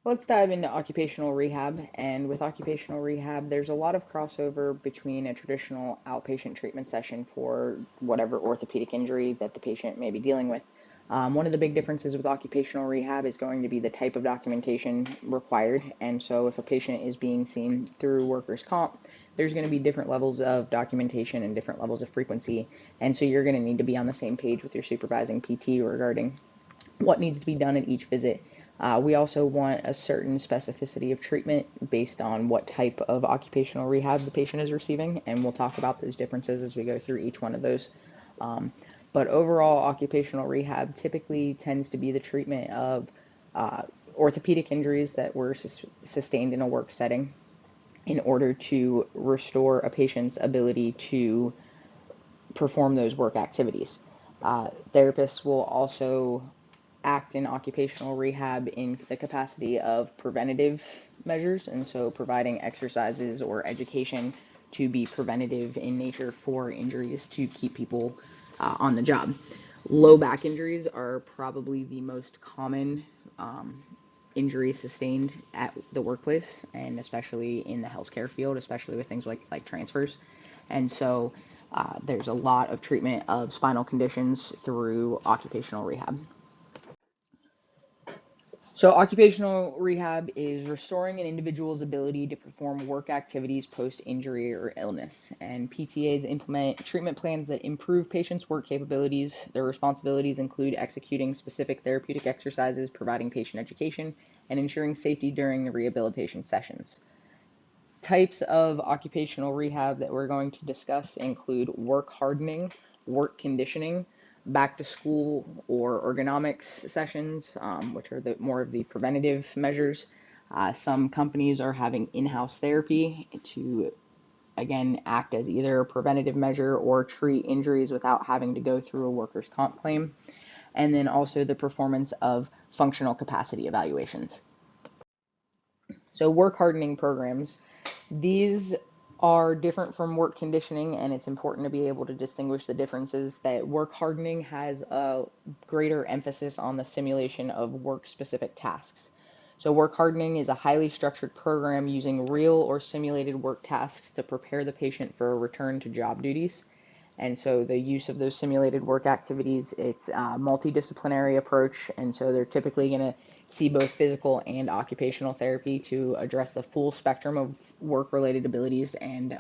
Let's dive into occupational rehab. And with occupational rehab, there's a lot of crossover between a traditional outpatient treatment session for whatever orthopedic injury that the patient may be dealing with. One of the big differences with occupational rehab is going to be the type of documentation required. And so, if a patient is being seen through workers' comp, there's going to be different levels of documentation and different levels of frequency. And so, you're going to need to be on the same page with your supervising PT regarding what needs to be done at each visit. We also want a certain specificity of treatment based on what type of occupational rehab the patient is receiving, and we'll talk about those differences as we go through each one of those. Um, but overall, occupational rehab typically tends to be the treatment of uh, orthopedic injuries that were sustained in a work setting in order to restore a patient's ability to perform those work activities. Therapists will also act in occupational rehab in the capacity of preventative measures, and so providing exercises or education to be preventative in nature for injuries to keep people on the job. Low back injuries are probably the most common injury sustained at the workplace, and especially in the healthcare field, especially with things like transfers. And so there's a lot of treatment of spinal conditions through occupational rehab. So, occupational rehab is restoring an individual's ability to perform work activities post injury or illness. And PTAs implement treatment plans that improve patients' work capabilities. Their responsibilities include executing specific therapeutic exercises, providing patient education, and ensuring safety during the rehabilitation sessions. Types of occupational rehab that we're going to discuss include work hardening, work conditioning, back to school or ergonomics sessions, which are more of the preventative measures. Some companies are having in-house therapy to, again, act as either a preventative measure or treat injuries without having to go through a workers' comp claim. And then also the performance of functional capacity evaluations. So work hardening programs, these are different from work conditioning, and it's important to be able to distinguish the differences. That work hardening has a greater emphasis on the simulation of work specific tasks. So, work hardening is a highly structured program using real or simulated work tasks to prepare the patient for a return to job duties. And so the use of those simulated work activities, it's a multidisciplinary approach. And so they're typically going to see both physical and occupational therapy to address the full spectrum of work-related abilities, and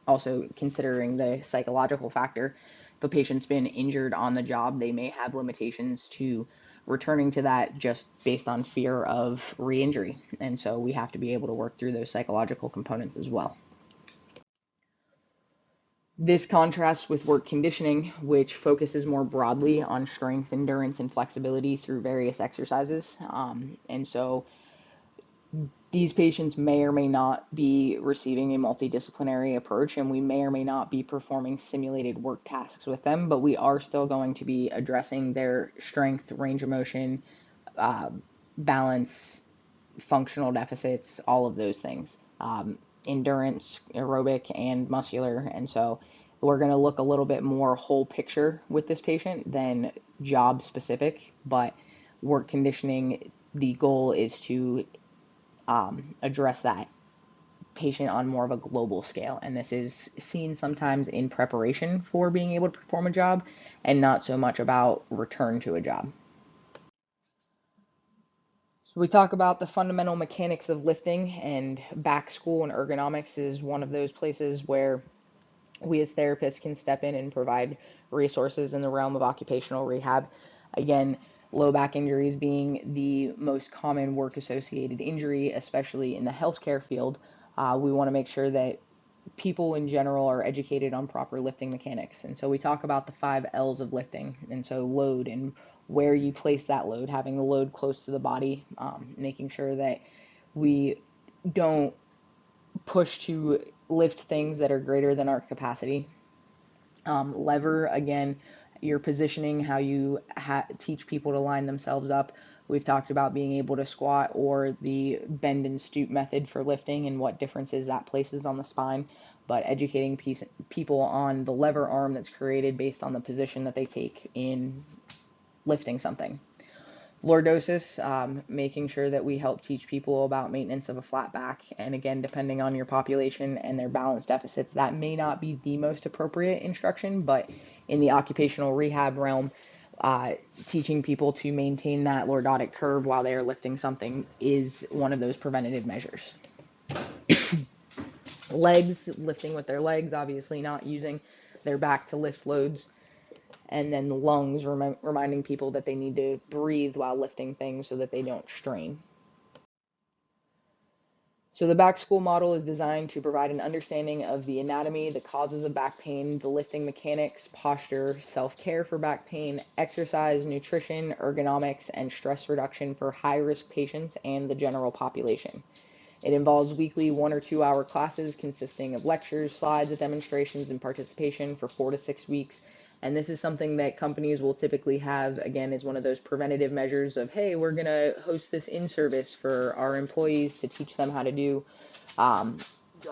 also considering the psychological factor. If a patient's been injured on the job, they may have limitations to returning to that just based on fear of re-injury. And so we have to be able to work through those psychological components as well. This contrasts with work conditioning, which focuses more broadly on strength, endurance, and flexibility through various exercises. And so these patients may or may not be receiving a multidisciplinary approach, and we may or may not be performing simulated work tasks with them, but we are still going to be addressing their strength, range of motion, uh, balance, functional deficits, all of those things. Endurance, aerobic, and muscular. And so we're going to look a little bit more whole picture with this patient than job specific, but work conditioning, the goal is to address that patient on more of a global scale. And this is seen sometimes in preparation for being able to perform a job and not so much about return to a job. So we talk about the fundamental mechanics of lifting, and back school and ergonomics is one of those places where we as therapists can step in and provide resources in the realm of occupational rehab. Again, low back injuries being the most common work associated injury, especially in the healthcare field. We want to make sure that people in general are educated on proper lifting mechanics. And so we talk about the 5 L's of lifting. And so load and where you place that load, having the load close to the body, making sure that we don't push to lift things that are greater than our capacity. Lever, again, your positioning, how you teach people to line themselves up. We've talked about being able to squat or the bend and stoop method for lifting and what differences that places on the spine, but educating people on the lever arm that's created based on the position that they take in lifting something. Lordosis, making sure that we help teach people about maintenance of a flat back. And again, depending on your population and their balance deficits, that may not be the most appropriate instruction, but in the occupational rehab realm, teaching people to maintain that lordotic curve while they are lifting something is one of those preventative measures. Legs, lifting with their legs, obviously not using their back to lift loads. And then the lungs, reminding people that they need to breathe while lifting things so that they don't strain. So the back school model is designed to provide an understanding of the anatomy, the causes of back pain, the lifting mechanics, posture, self-care for back pain, exercise, nutrition, ergonomics, and stress reduction for high-risk patients and the general population. It involves weekly 1 or 2 hour classes consisting of lectures, slides, demonstrations, and participation for 4 to 6 weeks. And this is something that companies will typically have, again, as one of those preventative measures of, hey, we're going to host this in-service for our employees to teach them how to do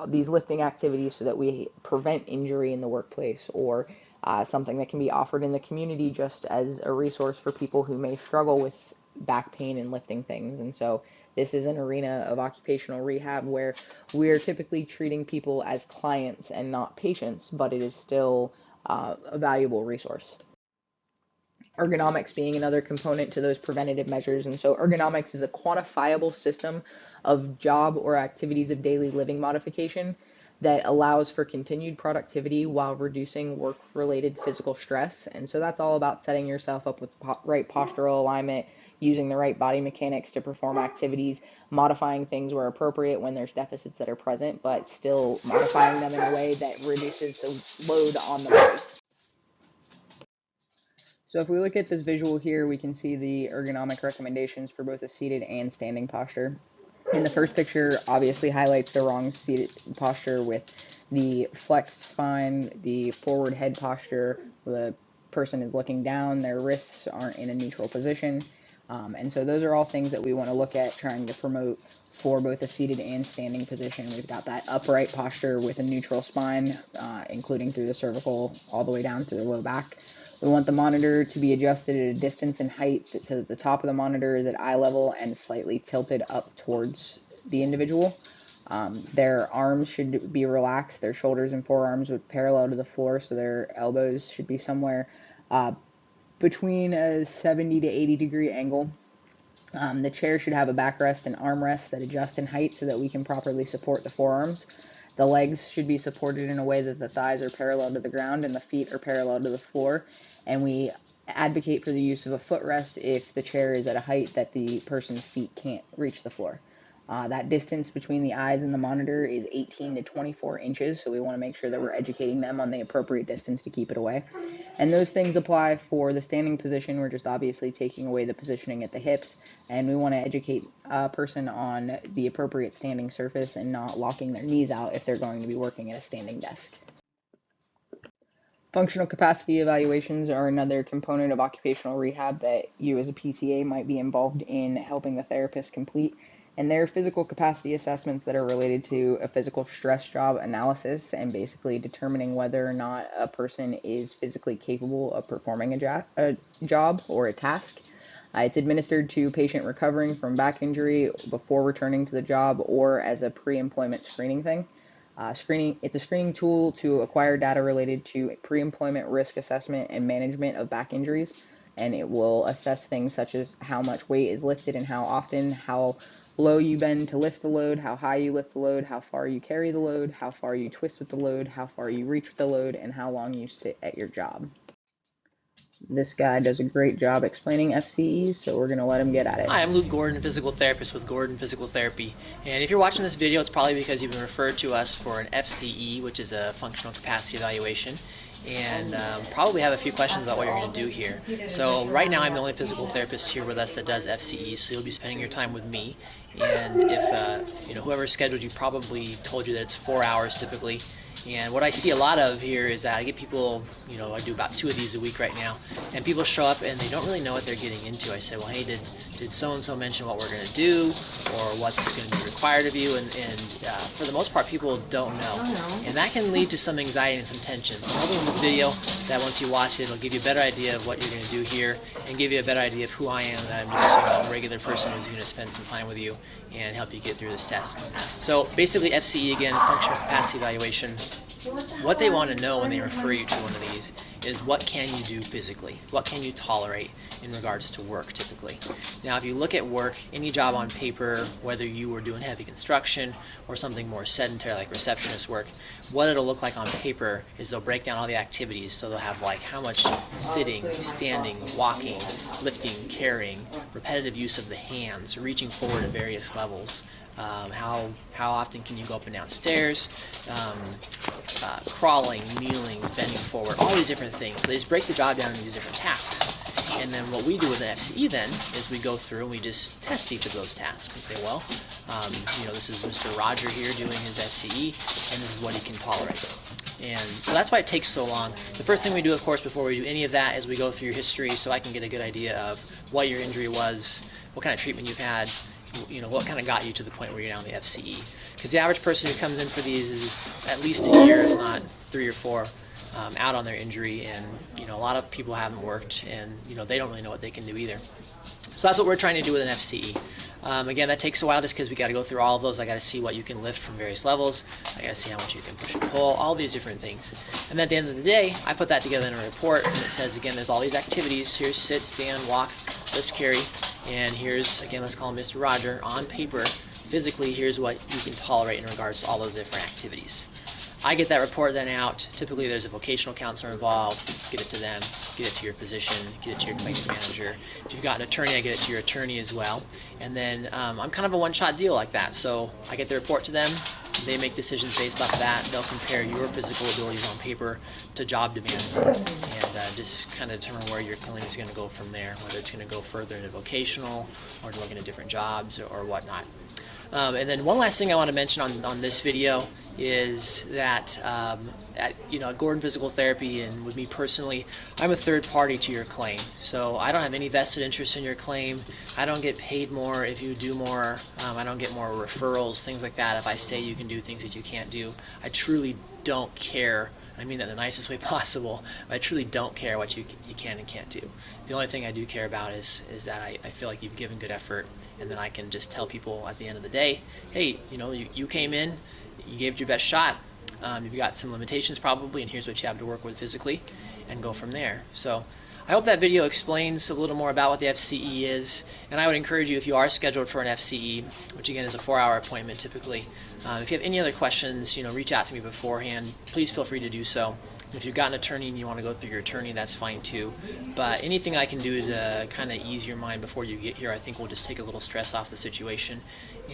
these lifting activities so that we prevent injury in the workplace, or something that can be offered in the community just as a resource for people who may struggle with back pain and lifting things. And so this is an arena of occupational rehab where we're typically treating people as clients and not patients, but it is still a valuable resource. Ergonomics being another component to those preventative measures. And so ergonomics is a quantifiable system of job or activities of daily living modification that allows for continued productivity while reducing work-related physical stress. And so that's all about setting yourself up with right postural alignment, using the right body mechanics to perform activities, modifying things where appropriate when there's deficits that are present, but still modifying them in a way that reduces the load on the body. So if we look at this visual here, we can see the ergonomic recommendations for both a seated and standing posture. And the first picture obviously highlights the wrong seated posture with the flexed spine, the forward head posture, the person is looking down, their wrists aren't in a neutral position. And so those are all things that we want to look at trying to promote for both a seated and standing position. We've got that upright posture with a neutral spine, including through the cervical all the way down to the low back. We want the monitor to be adjusted at a distance and height so that the top of the monitor is at eye level and slightly tilted up towards the individual. Their arms should be relaxed. Their shoulders and forearms would parallel to the floor, so their elbows should be somewhere between a 70 to 80 degree angle. The chair should have a backrest and armrest that adjust in height so that we can properly support the forearms. The legs should be supported in a way that the thighs are parallel to the ground and the feet are parallel to the floor. And we advocate for the use of a footrest if the chair is at a height that the person's feet can't reach the floor. That distance between the eyes and the monitor is 18 to 24 inches, so we want to make sure that we're educating them on the appropriate distance to keep it away. And those things apply for the standing position. We're just obviously taking away the positioning at the hips, and we want to educate a person on the appropriate standing surface and not locking their knees out if they're going to be working at a standing desk. Functional capacity evaluations are another component of occupational rehab that you as a PTA might be involved in helping the therapist complete. And they're physical capacity assessments that are related to a physical stress job analysis and basically determining whether or not a person is physically capable of performing a job or a task. It's administered to patient recovering from back injury before returning to the job or as a pre-employment screening thing. It's a screening tool to acquire data related to pre-employment risk assessment and management of back injuries, and it will assess things such as how much weight is lifted and how often, how low you bend to lift the load, how high you lift the load, how far you carry the load, how far you twist with the load, how far you reach with the load, and how long you sit at your job. This guy does a great job explaining FCEs, so we're going to let him get at it. Hi, I'm Luke Gordon, physical therapist with Gordon Physical Therapy. And if you're watching this video, it's probably because you've been referred to us for an FCE, which is a functional capacity evaluation. And probably have a few questions about what you're going to do here. So right now I'm the only physical therapist here with us that does FCE, so you'll be spending your time with me. And if whoever scheduled you probably told you that it's 4 hours typically. And what I see a lot of here is that I get people, I do about 2 of these a week right now, and people show up and they don't really know what they're getting into. I say, well, hey, did did so-and-so mention what we're going to do or what's going to be required of you, and for the most part people don't know, and that can lead to some anxiety and some tension. So I'm hoping in this video that once you watch it, it'll give you a better idea of what you're going to do here and give you a better idea of who I am, that I'm just a regular person who's going to spend some time with you and help you get through this test. So basically FCE, again, functional capacity evaluation, what they want to know when they refer you to one of these is what can you do physically? What can you tolerate in regards to work typically? Now if you look at work, any job on paper, whether you were doing heavy construction or something more sedentary like receptionist work, what it'll look like on paper is they'll break down all the activities. So they'll have like how much sitting, standing, walking, lifting, carrying, repetitive use of the hands, reaching forward at various levels, how often can you go up and down stairs, crawling, kneeling, bending forward, all these different things. So they just break the job down into these different tasks. And then what we do with an FCE then is we go through and we just test each of those tasks and say, well, this is Mr. Roger here doing his FCE, and this is what he can tolerate. And so that's why it takes so long. The first thing we do, of course, before we do any of that is we go through your history so I can get a good idea of what your injury was, what kind of treatment you've had, what kind of got you to the point where you're now in the FCE. Because the average person who comes in for these is at least a year, if not 3 or 4, out on their injury, and a lot of people haven't worked, and they don't really know what they can do either. So that's what we're trying to do with an FCE. Again, that takes a while just because we got to go through all of those. I got to see what you can lift from various levels. I got to see how much you can push and pull, all these different things. And then at the end of the day, I put that together in a report, and it says, again, there's all these activities. Here's sit, stand, walk, lift, carry, and here's, again, let's call him Mr. Roger, on paper, physically, here's what you can tolerate in regards to all those different activities. I get that report then out. Typically there's a vocational counselor involved. Get it to them, get it to your physician, get it to your claims manager. If you've got an attorney, I get it to your attorney as well. And then I'm kind of a one-shot deal like that. So I get the report to them, they make decisions based off of that. They'll compare your physical abilities on paper to job demands and just kind of determine where your claim is going to go from there, whether it's going to go further into vocational or to look into different jobs or whatnot. And then one last thing I want to mention on this video is that at Gordon Physical Therapy and with me personally, I'm a third party to your claim. So I don't have any vested interest in your claim. I don't get paid more if you do more. I don't get more referrals, things like that, if I say you can do things that you can't do. I truly don't care. I mean that in the nicest way possible. I truly don't care what you can and can't do. The only thing I do care about is that I feel like you've given good effort, and then I can just tell people at the end of the day, hey, you came in, you gave it your best shot. You've got some limitations probably, and here's what you have to work with physically, and go from there. So I hope that video explains a little more about what the FCE is, and I would encourage you, if you are scheduled for an FCE, which again is a 4-hour appointment typically, if you have any other questions, reach out to me beforehand. Please feel free to do so. And if you've got an attorney and you want to go through your attorney, that's fine too. But anything I can do to kind of ease your mind before you get here, I think will just take a little stress off the situation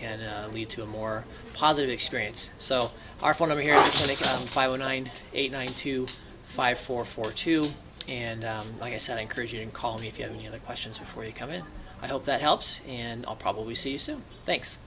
and lead to a more positive experience. So our phone number here at the clinic, 509-892-5442. And like I said, I encourage you to call me if you have any other questions before you come in. I hope that helps, and I'll probably see you soon. Thanks.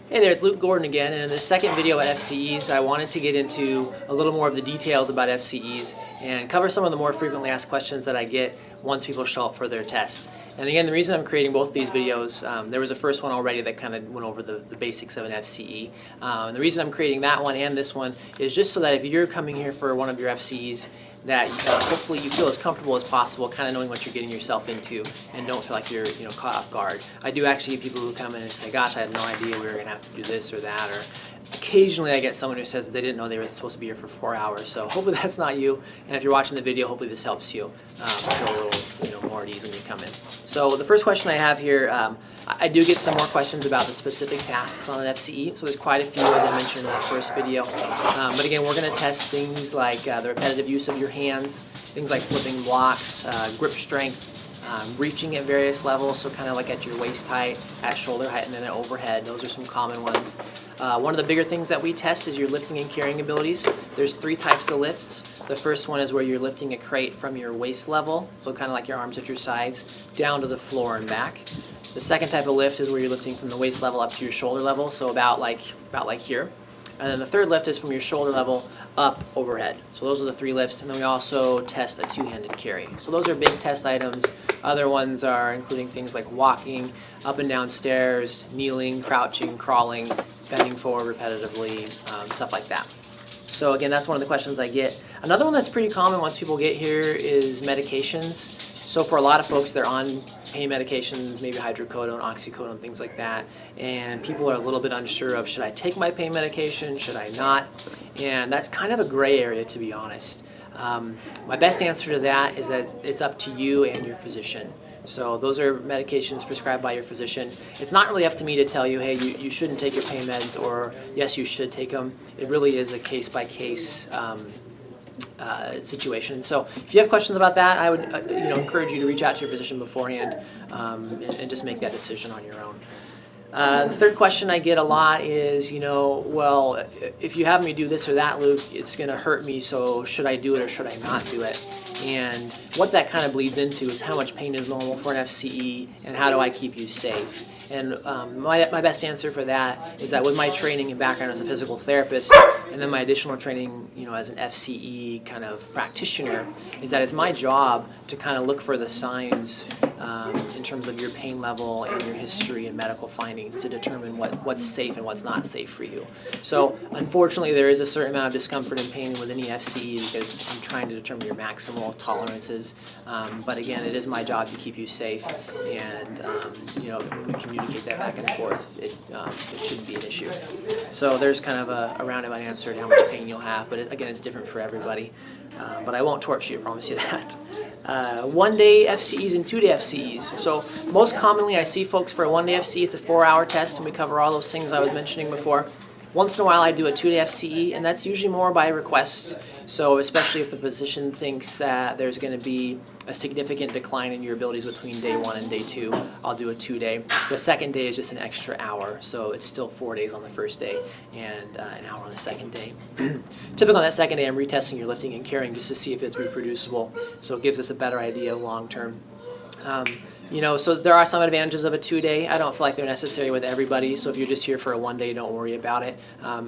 Hey there, it's Luke Gordon again, and in the second video about FCEs, I wanted to get into a little more of the details about FCEs and cover some of the more frequently asked questions that I get once people show up for their tests. And again, the reason I'm creating both of these videos, there was a first one already that kind of went over the basics of an FCE. And the reason I'm creating that one and this one is just so that if you're coming here for one of your FCEs, that hopefully you feel as comfortable as possible, kind of knowing what you're getting yourself into, and don't feel like you're caught off guard. I do actually get people who come in and say, "Gosh, I had no idea we were going to have to do this or that," or occasionally I get someone who says they didn't know they were supposed to be here for 4 hours. So hopefully that's not you, and if you're watching the video, hopefully this helps you feel a little more at ease when you come in. So the first question I have here, I do get some more questions about the specific tasks on an FCE, so there's quite a few, as I mentioned in that first video. But again, we're going to test things like the repetitive use of your hands, things like flipping blocks, grip strength, reaching at various levels, so kind of like at your waist height, at shoulder height, and then at overhead. Those are some common ones. One of the bigger things that we test is your lifting and carrying abilities. There's 3 types of lifts. The first one is where you're lifting a crate from your waist level, so kind of like your arms at your sides, down to the floor and back. The second type of lift is where you're lifting from the waist level up to your shoulder level, so about like here. And then the third lift is from your shoulder level up overhead. So those are the 3 lifts, and then we also test a 2-handed carry. So those are big test items. Other ones are including things like walking up and down stairs, kneeling, crouching, crawling, bending forward repetitively, stuff like that. So again, that's one of the questions I get. Another one that's pretty common once people get here is medications. So for a lot of folks, they're on pain medications, maybe hydrocodone, oxycodone, things like that, and people are a little bit unsure of, should I take my pain medication, should I not? And that's kind of a gray area, to be honest. My best answer to that is that it's up to you and your physician. So those are medications prescribed by your physician. It's not really up to me to tell you, hey, you shouldn't take your pain meds, or yes, you should take them. It really is a case-by-case situation. So if you have questions about that, I would encourage you to reach out to your physician beforehand and just make that decision on your own. The third question I get a lot is, well, if you have me do this or that, Luke, it's going to hurt me, so should I do it or should I not do it? And what that kind of bleeds into is how much pain is normal for an FCE and how do I keep you safe? And my best answer for that is that with my training and background as a physical therapist, and then my additional training, as an FCE kind of practitioner, is that it's my job to kind of look for the signs in terms of your pain level and your history and medical findings to determine what's safe and what's not safe for you. So unfortunately, there is a certain amount of discomfort and pain with any FCE because I'm trying to determine your maximal tolerances. But again, it is my job to keep you safe, and when we communicate that back and forth, it shouldn't be an issue. So there's kind of a roundabout answer to how much pain you'll have, but again, it's different for everybody. But I won't torture you, I promise you that. 1-day FCEs and 2-day FCEs. So most commonly I see folks for a 1-day FCE, it's a 4-hour test, and we cover all those things I was mentioning before. Once in a while I do a 2-day FCE, and that's usually more by request. So especially if the physician thinks that there's going to be a significant decline in your abilities between day 1 and day 2, I'll do a 2-day. The second day is just an extra hour, so it's still 4 days on the first day and an hour on the second day. Typically on that second day I'm retesting your lifting and carrying just to see if it's reproducible, so it gives us a better idea long term. So there are some advantages of a 2-day. I don't feel like they're necessary with everybody. So if you're just here for a 1-day, don't worry about it.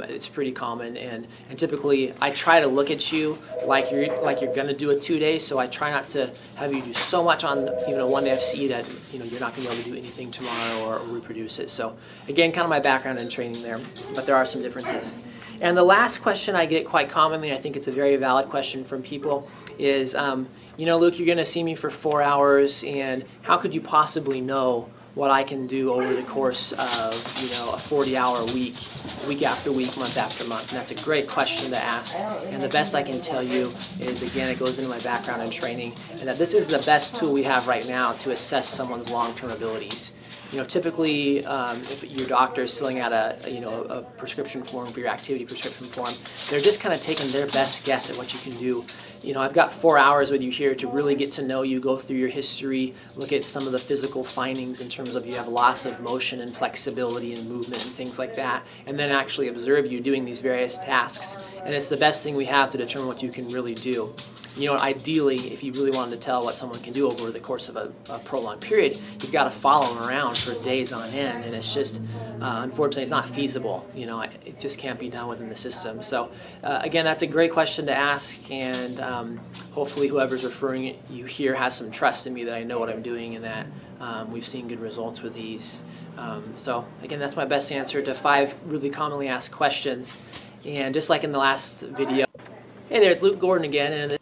It's pretty common, and typically I try to look at you like you're going to do a 2-day. So I try not to have you do so much on even a 1-day FCE that you're not going to be able to do anything tomorrow or reproduce it. So again, kind of my background and training there, but there are some differences. And the last question I get quite commonly, I think it's a very valid question from people, is, Luke, you're going to see me for 4 hours, and how could you possibly know what I can do over the course of, a 40-hour week, week after week, month after month? And that's a great question to ask. And the best I can tell you is, again, it goes into my background and training, and that this is the best tool we have right now to assess someone's long-term abilities. Typically, if your doctor is filling out a prescription form for your activity prescription form, they're just kind of taking their best guess at what you can do. I've got 4 hours with you here to really get to know you, go through your history, look at some of the physical findings in terms of you have loss of motion and flexibility and movement and things like that, and then actually observe you doing these various tasks. And it's the best thing we have to determine what you can really do. Ideally, if you really wanted to tell what someone can do over the course of a prolonged period, you've got to follow them around for days on end, and it's just, unfortunately, it's not feasible. It just can't be done within the system. So, again, that's a great question to ask, and hopefully whoever's referring you here has some trust in me that I know what I'm doing and that we've seen good results with these. So, again, that's my best answer to 5 really commonly asked questions. And just like in the last video, hey there, it's Luke Gordon again, and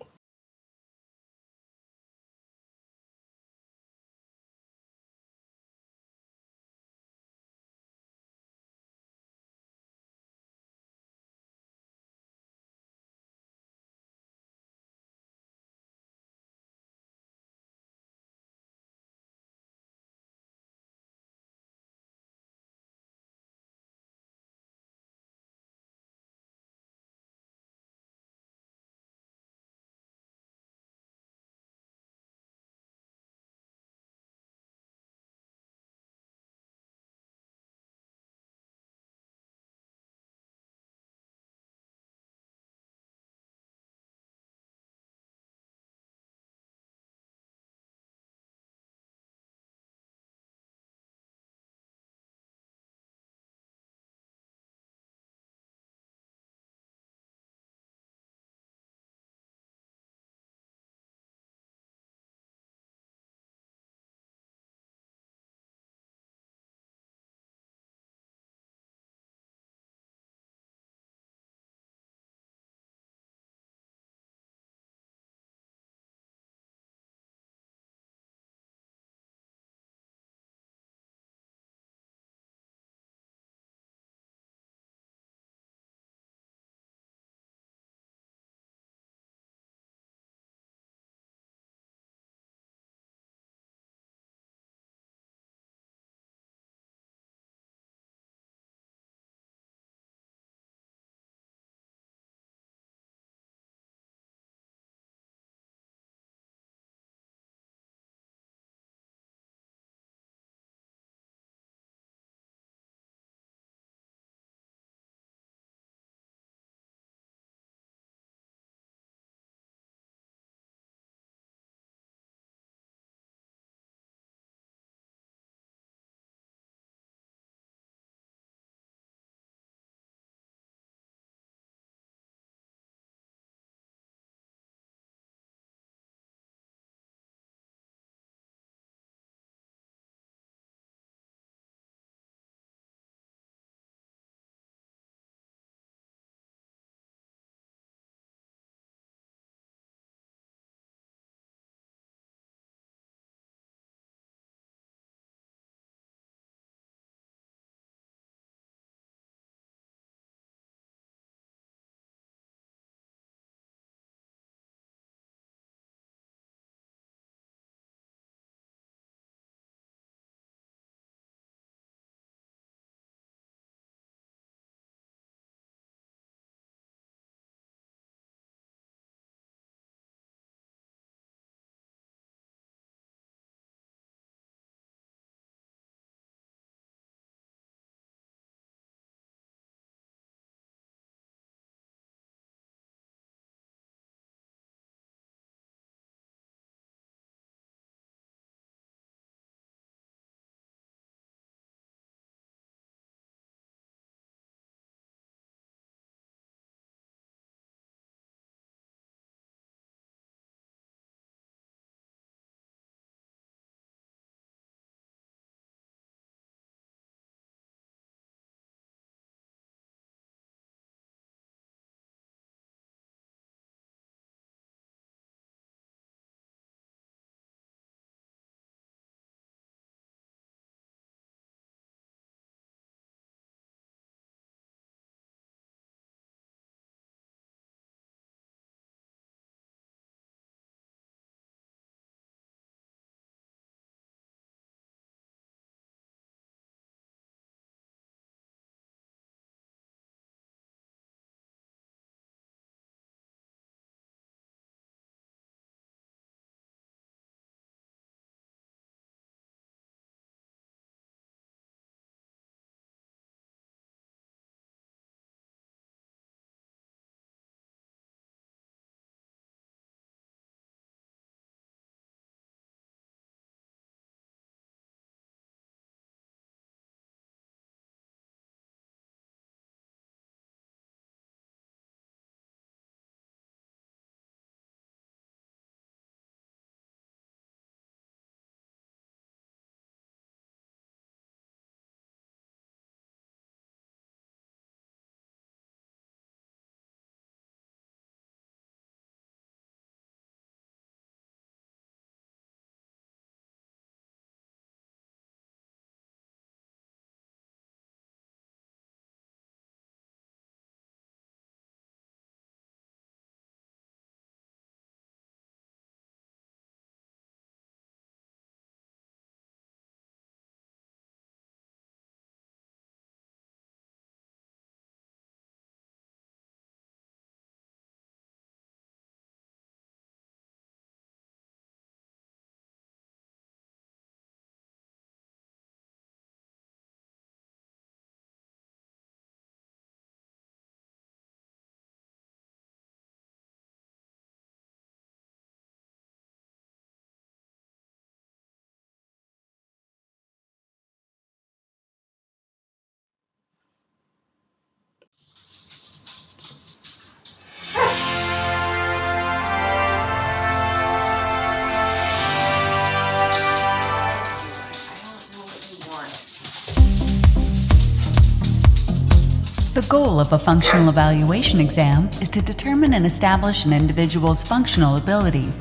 The goal of a functional evaluation exam is to determine and establish an individual's functional ability.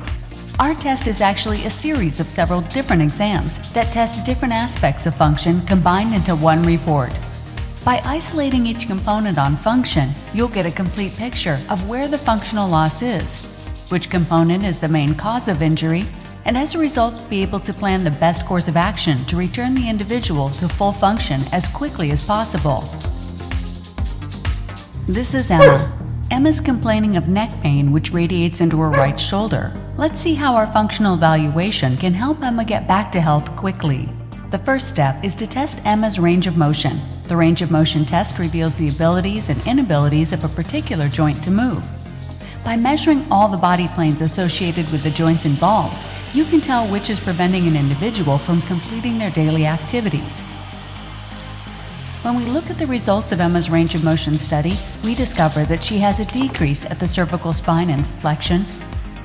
Our test is actually a series of several different exams that test different aspects of function combined into one report. By isolating each component on function, you'll get a complete picture of where the functional loss is, which component is the main cause of injury, and as a result be able to plan the best course of action to return the individual to full function as quickly as possible. This is Emma. Emma's complaining of neck pain which radiates into her right shoulder. Let's see how our functional evaluation can help Emma get back to health quickly. The first step is to test Emma's range of motion. The range of motion test reveals the abilities and inabilities of a particular joint to move. By measuring all the body planes associated with the joints involved, you can tell which is preventing an individual from completing their daily activities. When we look at the results of Emma's range of motion study, we discover that she has a decrease at the cervical spine in flexion,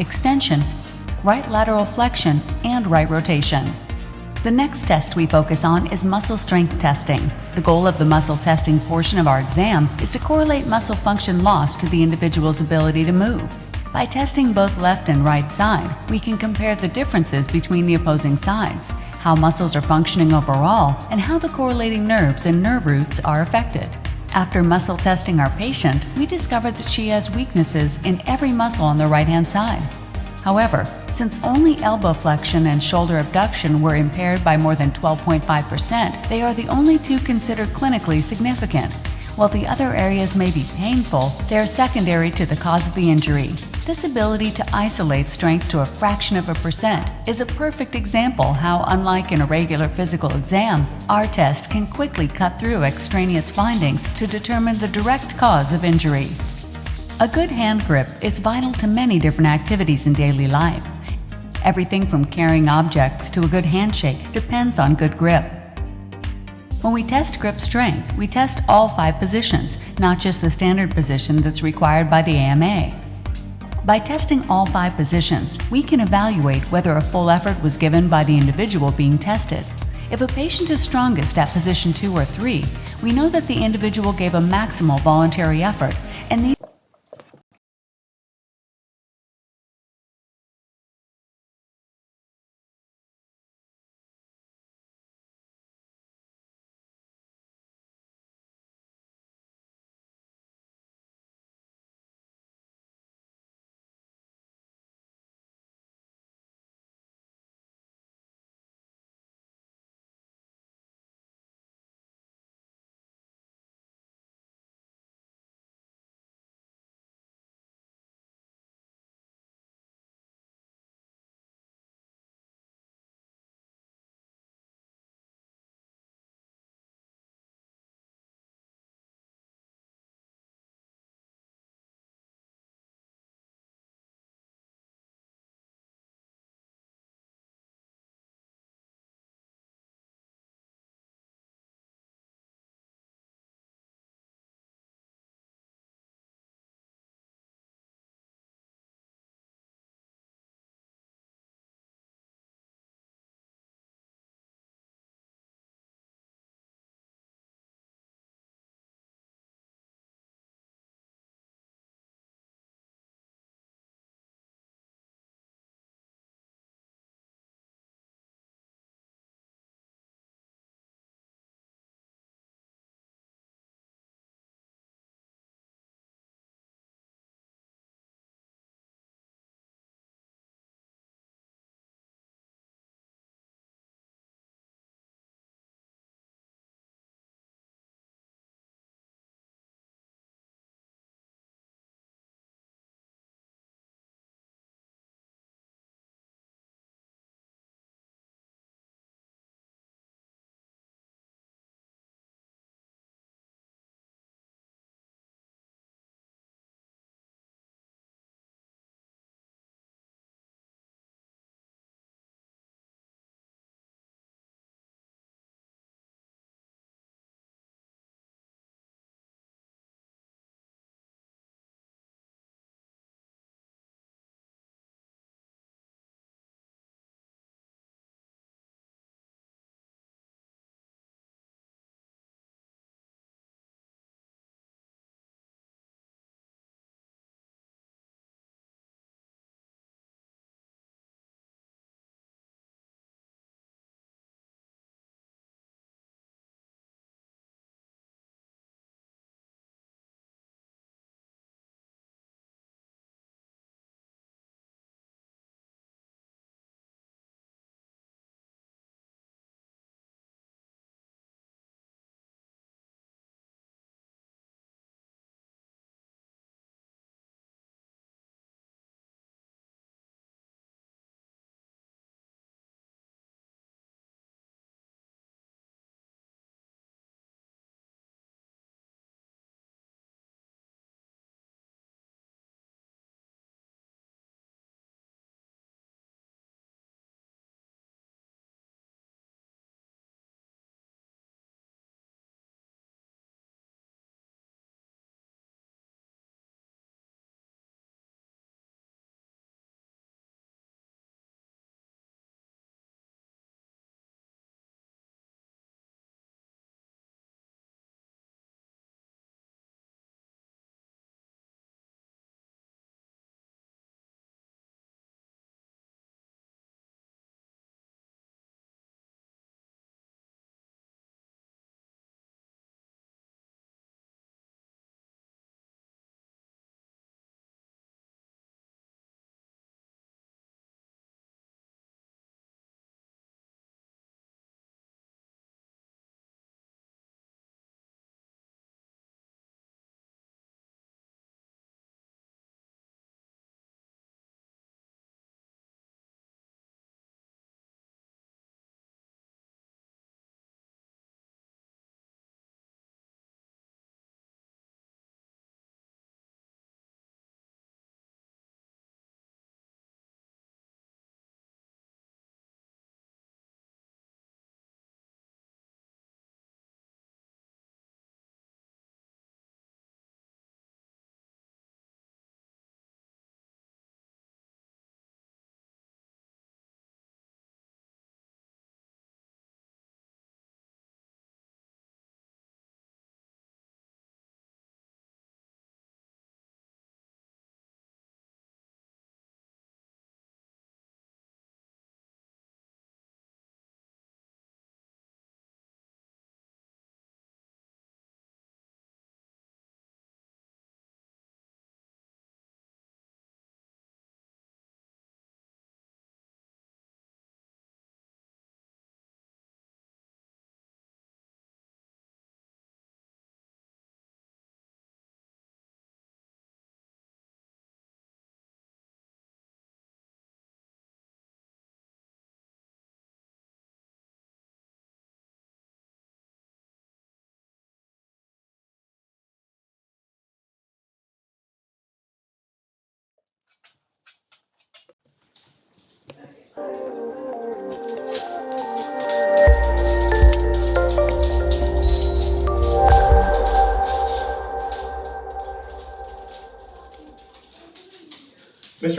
extension, right lateral flexion, and right rotation. The next test we focus on is muscle strength testing. The goal of the muscle testing portion of our exam is to correlate muscle function loss to the individual's ability to move. By testing both left and right side, we can compare the differences between the opposing sides, how muscles are functioning overall, and how the correlating nerves and nerve roots are affected. After muscle testing our patient, we discovered that she has weaknesses in every muscle on the right-hand side. However, since only elbow flexion and shoulder abduction were impaired by more than 12.5%, they are the only two considered clinically significant. While the other areas may be painful, they are secondary to the cause of the injury. This ability to isolate strength to a fraction of a percent is a perfect example how, unlike in a regular physical exam, our test can quickly cut through extraneous findings to determine the direct cause of injury. A good hand grip is vital to many different activities in daily life. Everything from carrying objects to a good handshake depends on good grip. When we test grip strength, we test all 5 positions, not just the standard position that's required by the AMA. By testing all 5 positions, we can evaluate whether a full effort was given by the individual being tested. If a patient is strongest at position 2 or 3, we know that the individual gave a maximal voluntary effort, and these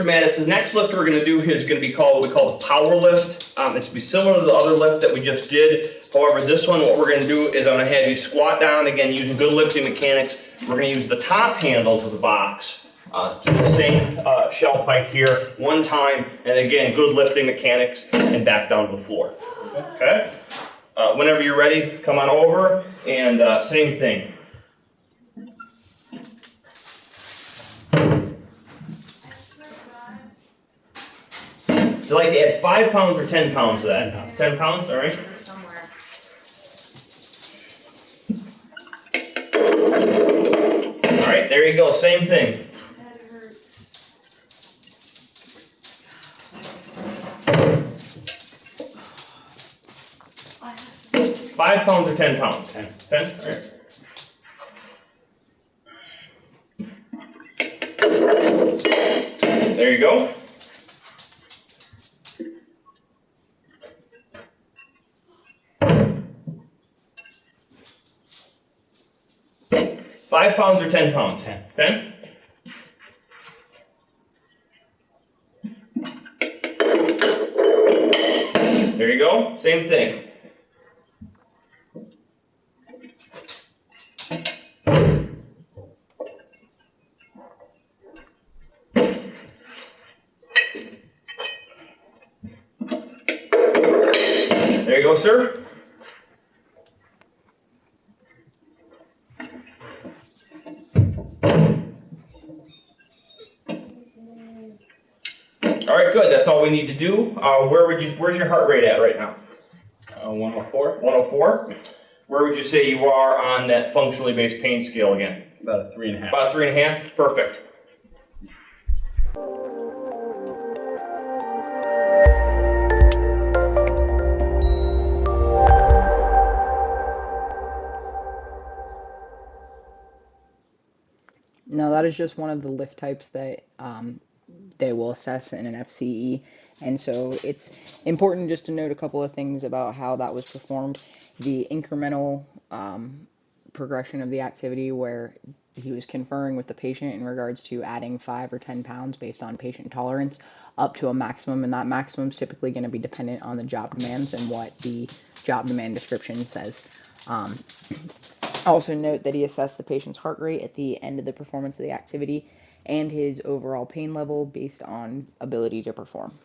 Mr. Mattis, the next lift we're going to do is going to be called what we call the power lift. It's be similar to the other lift that we just did. However, this one, what we're going to do is I'm going to have you squat down, again, using good lifting mechanics. We're going to use the top handles of the box to the same shelf height here, one time, and again, good lifting mechanics, and back down to the floor. Okay? Whenever you're ready, come on over, and same thing. Would you like to add 5 pounds or 10 pounds to that? 10 pounds, all right? All right, there you go, same thing. 5 pounds or 10 pounds? 10. 10? All right. There you go. $5 pounds or 10 pounds? 10. 10? There you go. Same thing. There you go, sir. All right, good. That's all we need to do. Where's your heart rate at right now? 104. 104. Where would you say you are on that functionally based pain scale again? About a 3.5. About 3.5. Perfect. Now, that is just one of the lift types that they will assess in an FCE. And so it's important just to note a couple of things about how that was performed. The incremental progression of the activity where he was conferring with the patient in regards to adding 5 or 10 pounds based on patient tolerance up to a maximum, and that maximum is typically going to be dependent on the job demands and what the job demand description says. Also note that he assessed the patient's heart rate at the end of the performance of the activity and his overall pain level based on ability to perform.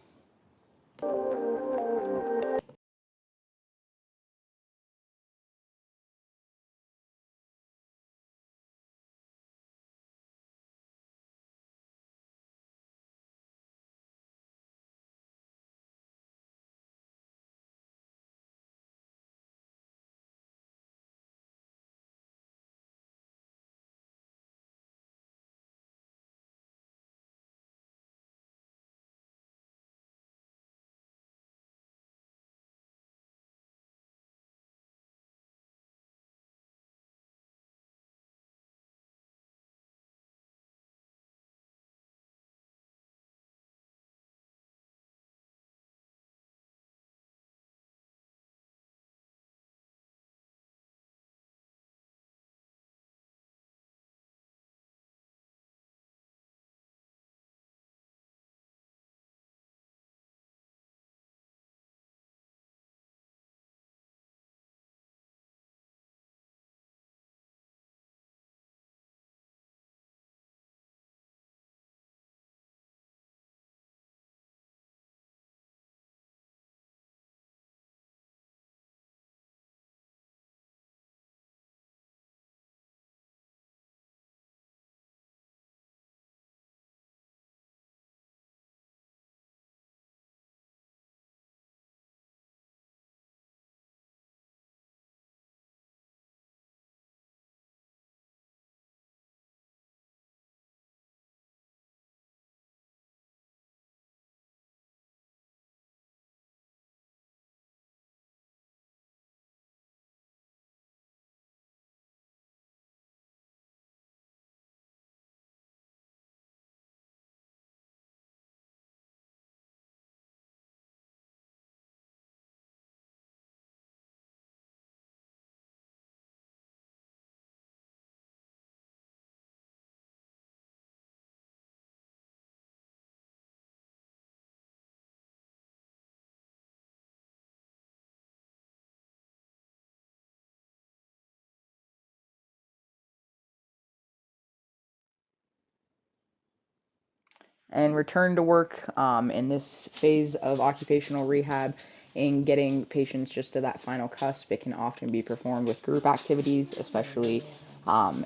and return to work in this phase of occupational rehab. In getting patients just to that final cusp, it can often be performed with group activities, especially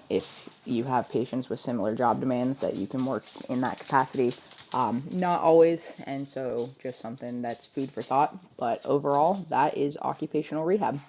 if you have patients with similar job demands that you can work in that capacity. Not always, and so just something that's food for thought. But overall, that is occupational rehab.